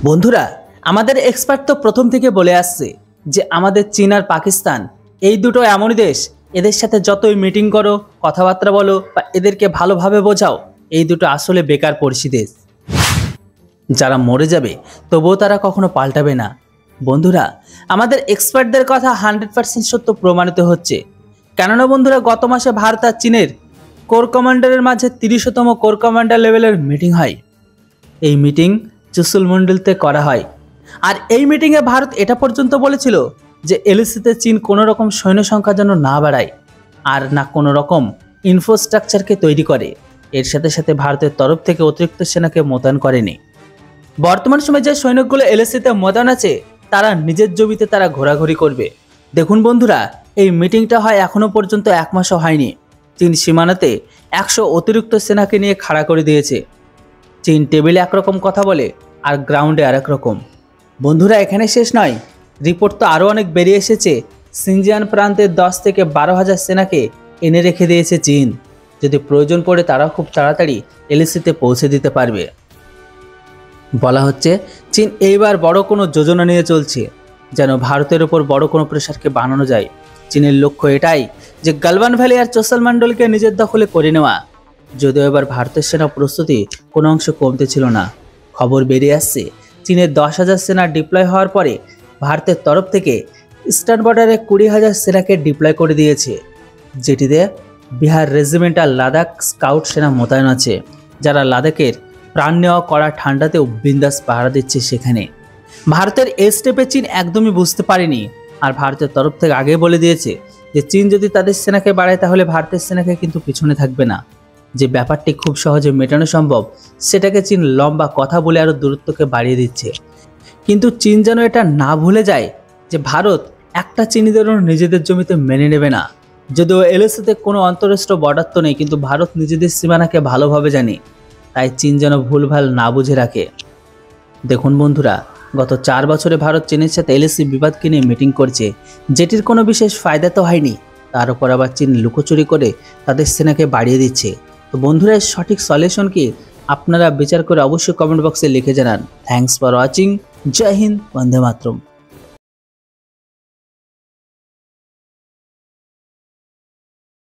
বন্ধুরা, আমাদের এক্সপার্ট তো প্রথম থেকে বলে আসছে যে আমাদের চীন আর পাকিস্তান এই দুটো এমনই দেশ, এদের সাথে যতই মিটিং করো, কথাবার্তা বলো বা এদেরকে ভালোভাবে বোঝাও, এই দুটো আসলে বেকার পড়শি দেশ, যারা মরে যাবে তবুও তারা কখনো পাল্টাবে না। বন্ধুরা, আমাদের এক্সপার্টদের কথা 100% সত্য প্রমাণিত হচ্ছে। কেননা বন্ধুরা, গত মাসে ভারত আর চীনের কোর কমান্ডারের মাঝে 30তম কোর কমান্ডার লেভেলের মিটিং হয়। এই মিটিং চুসুলমন্ডলতে করা হয়। আর এই মিটিংয়ে ভারত এটা পর্যন্ত বলেছিল যে এলএসিতে চীন কোনো রকম সৈন্য সংখ্যা যেন না বাড়ায় আর না কোনো রকম ইনফ্রাস্ট্রাকচারকে তৈরি করে। এর সাথে সাথে ভারতের তরফ থেকে অতিরিক্ত সেনাকে মোতায়েন করেনি। বর্তমান সময়ে যে সৈনিকগুলো এলএসিতে মোতায়েন আছে তারা নিজের জমিতে তারা ঘোরাঘুরি করবে। দেখুন বন্ধুরা, এই মিটিংটা হয় এখনো পর্যন্ত 1 মাসও হয়নি। চীন সীমানাতে 100 অতিরিক্ত সেনাকে নিয়ে খাড়া করে দিয়েছে। চীন টেবিলে একরকম কথা বলে আর গ্রাউন্ডে আরেক রকম। বন্ধুরা, এখানে শেষ নয়, রিপোর্ট তো আরও অনেক বেরিয়ে এসেছে। সিনজিয়ান প্রান্তের 10 থেকে 12,000 সেনাকে এনে রেখে দিয়েছে চীন। যদি প্রয়োজন পড়ে তারাও খুব তাড়াতাড়ি এলএসিতে পৌঁছে দিতে পারবে। বলা হচ্ছে চীন এইবার বড় কোনো যোজনা নিয়ে চলছে, যেন ভারতের ওপর বড় কোনো প্রেশারকে বানানো যায়। চীনের লক্ষ্য এটাই যে গালওয়ান ভ্যালি আর চোসালমন্ডলকে নিজের দখলে করে নেওয়া। যদিও এবার ভারতের সেনা প্রস্তুতি কোনো অংশ কমতে ছিল না। খবর বেরিয়ে আসছে চীনের 10,000 সেনা ডিপ্লয় হওয়ার পরে ভারতের তরফ থেকে ইস্টার্ন বর্ডারে 20,000 সেনাকে ডিপ্লয় করে দিয়েছে, যেটিতে বিহার রেজিমেন্ট আর লাদাখ স্কাউট সেনা মোতায়েন আছে, যারা লাদাখের প্রাণ নেওয়া কড়া ঠান্ডাতেও বিন্দাস পাহারা দিচ্ছে সেখানে। ভারতের এই স্টেপে চীন একদমই বুঝতে পারেনি। আর ভারতের তরফ থেকে আগে বলে দিয়েছে যে চীন যদি তাদের সেনাকে বাড়ায় তাহলে ভারতের সেনাকে কিন্তু পিছনে থাকবে না। যে ব্যাপারটি খুব সহজে মেটানো সম্ভব, সেটাকে চীন লম্বা কথা বলে আরও দূরত্বকে বাড়িয়ে দিচ্ছে। কিন্তু চীন যেন এটা না ভুলে যায় যে ভারত একটা চীনিদেরও নিজেদের জমিতে মেনে নেবে না। যদিও এলএসিতে কোনো আন্তঃরাষ্ট্রীয় বর্ডার তো নেই, কিন্তু ভারত নিজেদের সীমানাকে ভালোভাবে জানে। তাই চীন যেন ভুলভাল না বুঝে রাখে। দেখুন বন্ধুরা, গত 4 বছরে ভারত চীনের সাথে এলএসি বিবাদকে নিয়ে মিটিং করছে, যেটির কোনো বিশেষ ফায়দা তো হয়নি। তার উপর আবার চীন লুকোচুরি করে তাদের সেনাকে বাড়িয়ে দিচ্ছে। তো বন্ধুরা, এর সঠিক সলিউশন কি আপনারা বিচার করে অবশ্যই কমেন্ট বক্সে লিখে জানান। Thanks for watching. জয় হিন্দ, বন্দে মাতরম।